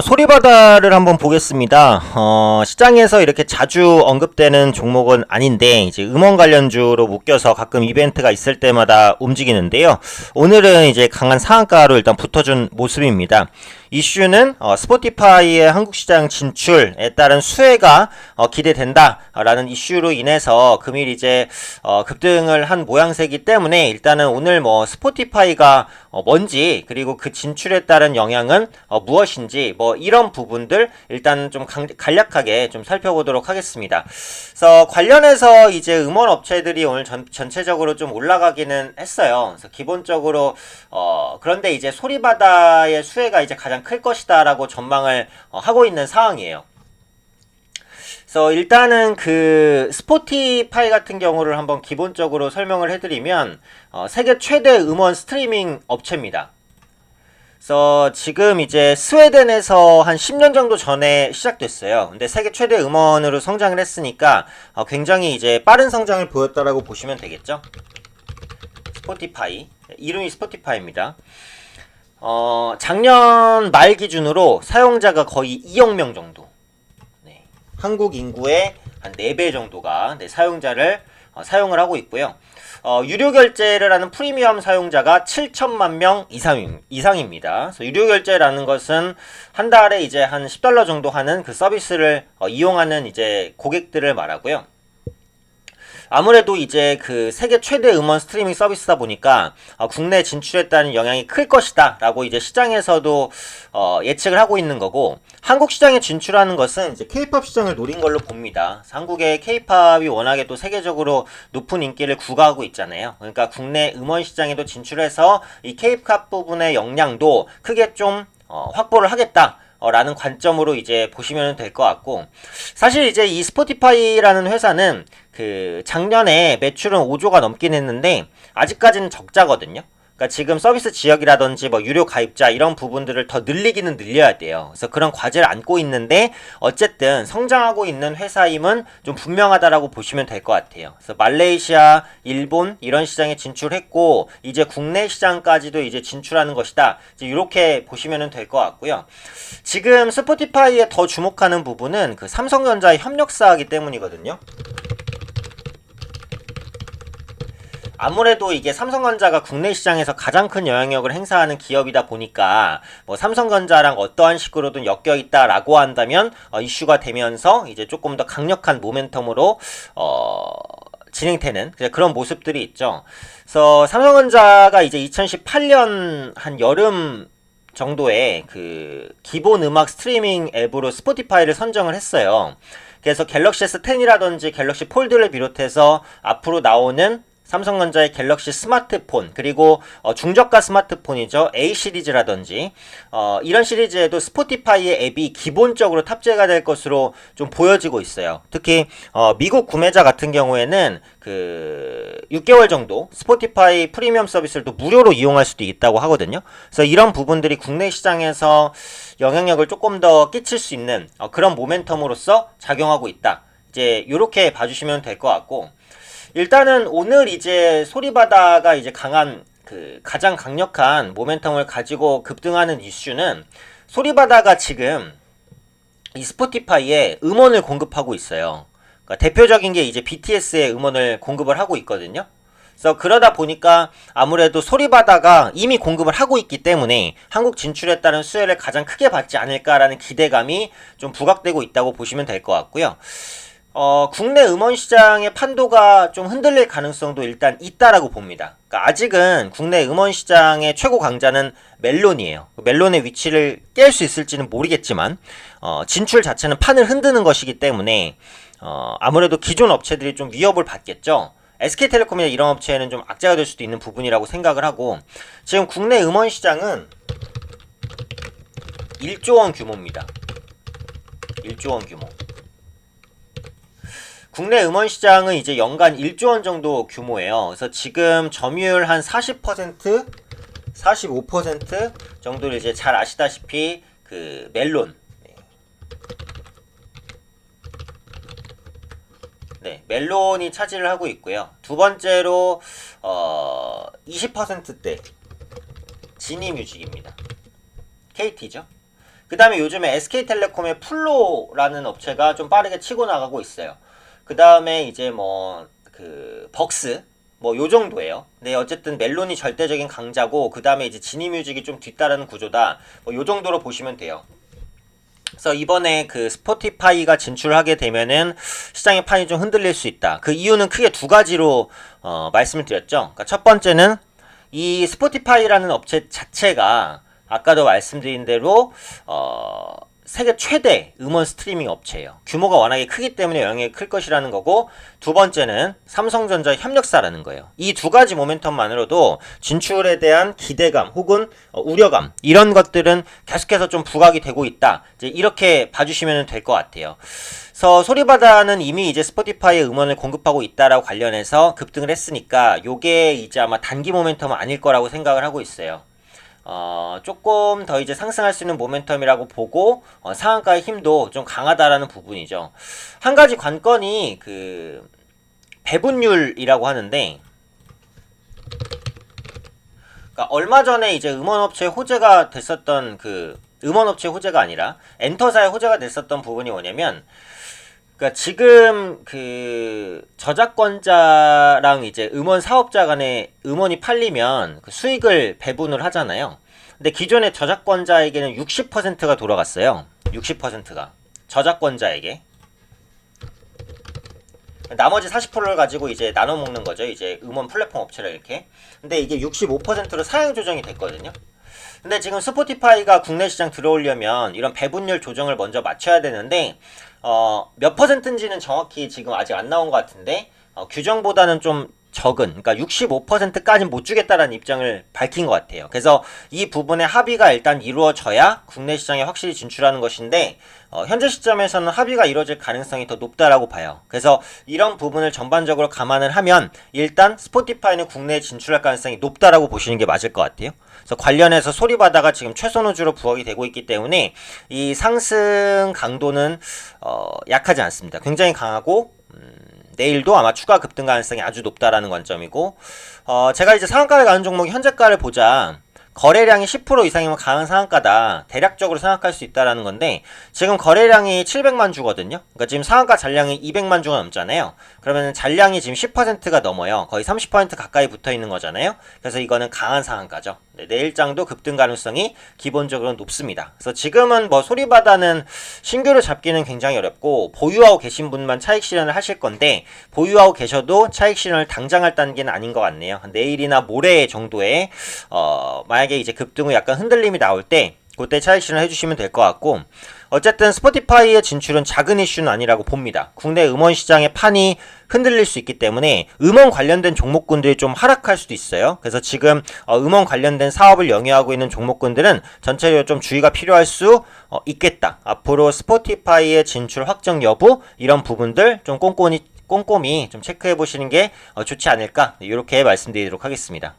소리바다를 한번 보겠습니다. 시장에서 이렇게 자주 언급되는 종목은 아닌데, 이제 음원 관련주로 묶여서 가끔 이벤트가 있을 때마다 움직이는데요. 오늘은 이제 강한 상한가로 일단 붙어준 모습입니다. 이슈는 스포티파이의 한국 시장 진출에 따른 수혜가 기대된다라는 이슈로 인해서 금일 이제 급등을 한 모양새이기 때문에 일단은 오늘 뭐 스포티파이가 뭔지, 그리고 그 진출에 따른 영향은 무엇인지, 뭐 이런 부분들 일단 좀 간략하게 좀 살펴보도록 하겠습니다. 그래서 관련해서 이제 음원 업체들이 오늘 전체적으로 좀 올라가기는 했어요. 그래서 기본적으로 그런데 이제 소리바다의 수혜가 이제 가장 클 것이다라고 전망을 하고 있는 상황이에요. 그래서 일단은 그 스포티파이 같은 경우를 한번 기본적으로 설명을 해드리면 세계 최대 음원 스트리밍 업체입니다. 그래서 지금 이제 스웨덴에서 한 10년 정도 전에 시작됐어요. 근데 세계 최대 음원으로 성장을 했으니까 굉장히 이제 빠른 성장을 보였다라고 보시면 되겠죠. 스포티파이, 이름이 스포티파이입니다. 작년 말 기준으로 사용자가 거의 2억 명 정도. 네. 한국 인구의 한 4배 정도가 사용자를 사용을 하고 있고요. 유료 결제를 하는 프리미엄 사용자가 7천만 명 이상입니다. 그래서 유료 결제라는 것은 한 달에 이제 한 $10 정도 하는 그 서비스를 이용하는 이제 고객들을 말하고요. 아무래도 이제 그 세계 최대 음원 스트리밍 서비스다 보니까 국내 진출에 따른 영향이 클 것이다 라고 이제 시장에서도 예측을 하고 있는 거고, 한국 시장에 진출하는 것은 이제 K-팝 시장을 노린 걸로 봅니다. 한국의 K-팝이 워낙에 또 세계적으로 높은 인기를 구가하고 있잖아요. 그러니까 국내 음원 시장에도 진출해서 이 K-팝 부분의 역량도 크게 좀 확보를 하겠다 라는 관점으로 이제 보시면 될 것 같고, 사실 이제 이 스포티파이라는 회사는 그 작년에 매출은 5조가 넘긴 했는데 아직까지는 적자거든요. 그러니까 지금 서비스 지역이라든지 뭐 유료 가입자 이런 부분들을 더 늘리기는 늘려야 돼요. 그래서 그런 과제를 안고 있는데 어쨌든 성장하고 있는 회사임은 좀 분명하다라고 보시면 될 것 같아요. 그래서 말레이시아, 일본 이런 시장에 진출했고 이제 국내 시장까지도 이제 진출하는 것이다. 이제 이렇게 보시면 될 것 같고요. 지금 스포티파이에 더 주목하는 부분은 그 삼성전자의 협력사이기 때문이거든요. 아무래도 이게 삼성전자가 국내 시장에서 가장 큰 영향력을 행사하는 기업이다 보니까 뭐 삼성전자랑 어떠한 식으로든 엮여 있다라고 한다면 이슈가 되면서 이제 조금 더 강력한 모멘텀으로 진행되는 그런 모습들이 있죠. 그래서 삼성전자가 이제 2018년 한 여름 정도에 그 기본 음악 스트리밍 앱으로 스포티파이를 선정을 했어요. 그래서 갤럭시 S10이라든지 갤럭시 폴드를 비롯해서 앞으로 나오는 삼성전자의 갤럭시 스마트폰, 그리고 중저가 스마트폰이죠. A 시리즈라든지 이런 시리즈에도 스포티파이의 앱이 기본적으로 탑재가 될 것으로 좀 보여지고 있어요. 특히 미국 구매자 같은 경우에는 그 6개월 정도 스포티파이 프리미엄 서비스를 또 무료로 이용할 수도 있다고 하거든요. 그래서 이런 부분들이 국내 시장에서 영향력을 조금 더 끼칠 수 있는 그런 모멘텀으로서 작용하고 있다. 이제 이렇게 봐주시면 될 것 같고, 일단은 오늘 이제 소리바다가 이제 가장 강력한 모멘텀을 가지고 급등하는 이슈는, 소리바다가 지금 이 스포티파이에 음원을 공급하고 있어요. 그러니까 대표적인 게 이제 BTS의 음원을 공급을 하고 있거든요. 그래서 그러다 보니까 아무래도 소리바다가 이미 공급을 하고 있기 때문에 한국 진출에 따른 수혜를 가장 크게 받지 않을까라는 기대감이 좀 부각되고 있다고 보시면 될 것 같고요. 국내 음원 시장의 판도가 좀 흔들릴 가능성도 일단 있다라고 봅니다. 그러니까 아직은 국내 음원 시장의 최고 강자는 멜론이에요. 멜론의 위치를 깰 수 있을지는 모르겠지만 진출 자체는 판을 흔드는 것이기 때문에 아무래도 기존 업체들이 좀 위협을 받겠죠. SK텔레콤이나 이런 업체는 좀 악재가 될 수도 있는 부분이라고 생각을 하고, 지금 국내 음원 시장은 1조 원 규모입니다. 1조 원 규모. 국내 음원 시장은 이제 연간 1조 원 정도 규모예요. 그래서 지금 점유율 한 40%, 45% 정도를 이제 잘 아시다시피 그 멜론. 네, 멜론이 차지를 하고 있고요. 두 번째로 20%대 지니뮤직입니다. KT죠. 그 다음에 요즘에 SK텔레콤의 플로라는 업체가 좀 빠르게 치고 나가고 있어요. 그 다음에 이제 뭐 그 벅스 뭐 요 정도예요. 근데 어쨌든 멜론이 절대적인 강자고 그 다음에 이제 지니뮤직이 좀 뒤따르는 구조다. 뭐 요 정도로 보시면 돼요. 그래서 이번에 그 스포티파이가 진출하게 되면은 시장의 판이 좀 흔들릴 수 있다. 그 이유는 크게 두 가지로 말씀을 드렸죠. 그러니까 첫 번째는 이 스포티파이라는 업체 자체가 아까도 말씀드린 대로 세계 최대 음원 스트리밍 업체예요. 규모가 워낙에 크기 때문에 영향이 클 것이라는 거고, 두 번째는 삼성전자 협력사라는 거예요. 이 두 가지 모멘텀만으로도 진출에 대한 기대감 혹은 우려감 이런 것들은 계속해서 좀 부각이 되고 있다. 이제 이렇게 봐주시면 될 것 같아요. 그래서 소리바다는 이미 이제 스포티파이에 음원을 공급하고 있다라고 관련해서 급등을 했으니까 요게 이제 아마 단기 모멘텀은 아닐 거라고 생각을 하고 있어요. 조금 더 이제 상승할 수 있는 모멘텀이라고 보고 상한가의 힘도 좀 강하다라는 부분이죠. 한 가지 관건이 그 배분율이라고 하는데, 그러니까 얼마 전에 이제 음원업체 호재가 됐었던 그 음원업체 호재가 아니라 엔터사의 호재가 됐었던 부분이 뭐냐면, 그러니까 지금 그 저작권자랑 이제 음원 사업자 간에 음원이 팔리면 그 수익을 배분을 하잖아요. 근데 기존의 저작권자에게는 60%가 돌아갔어요. 60%가 저작권자에게. 나머지 40%를 가지고 이제 나눠 먹는 거죠. 이제 음원 플랫폼 업체를 이렇게. 근데 이게 65%로 사양 조정이 됐거든요. 근데 지금 스포티파이가 국내 시장 들어오려면 이런 배분율 조정을 먼저 맞춰야 되는데 몇 퍼센트인지는 정확히 지금 아직 안 나온 것 같은데 규정보다는 좀 적은, 그러니까 65%까지는 못 주겠다라는 입장을 밝힌 것 같아요. 그래서 이 부분의 합의가 일단 이루어져야 국내 시장에 확실히 진출하는 것인데 현재 시점에서는 합의가 이루어질 가능성이 더 높다라고 봐요. 그래서 이런 부분을 전반적으로 감안을 하면 일단 스포티파이는 국내에 진출할 가능성이 높다라고 보시는 게 맞을 것 같아요. 그래서 관련해서 소리바다가 지금 최선호주로 부각이 되고 있기 때문에 이 상승 강도는 약하지 않습니다. 굉장히 강하고 내일도 아마 추가 급등 가능성이 아주 높다라는 관점이고, 제가 이제 상한가를 가는 종목 현재가를 보자. 거래량이 10% 이상이면 강한 상한가다. 대략적으로 생각할 수 있다라는 건데, 지금 거래량이 700만 주거든요. 그러니까 지금 상한가 잔량이 200만 주가 넘잖아요. 그러면 잔량이 지금 10%가 넘어요. 거의 30% 가까이 붙어 있는 거잖아요. 그래서 이거는 강한 상한가죠. 네, 내일장도 급등 가능성이 기본적으로 높습니다. 그래서 지금은 뭐 소리바다는 신규를 잡기는 굉장히 어렵고 보유하고 계신 분만 차익 실현을 하실 건데, 보유하고 계셔도 차익 실현을 당장 할 단계는 아닌 것 같네요. 내일이나 모레 정도에 만약에 이제 급등 후 약간 흔들림이 나올 때 그때 차익 실현을 해주시면 될 것 같고, 어쨌든 스포티파이의 진출은 작은 이슈는 아니라고 봅니다. 국내 음원 시장의 판이 흔들릴 수 있기 때문에 음원 관련된 종목군들이 좀 하락할 수도 있어요. 그래서 지금 음원 관련된 사업을 영위하고 있는 종목군들은 전체적으로 좀 주의가 필요할 수 있겠다. 앞으로 스포티파이의 진출 확정 여부 이런 부분들 좀 꼼꼼히 좀 체크해 보시는 게 좋지 않을까, 이렇게 말씀드리도록 하겠습니다.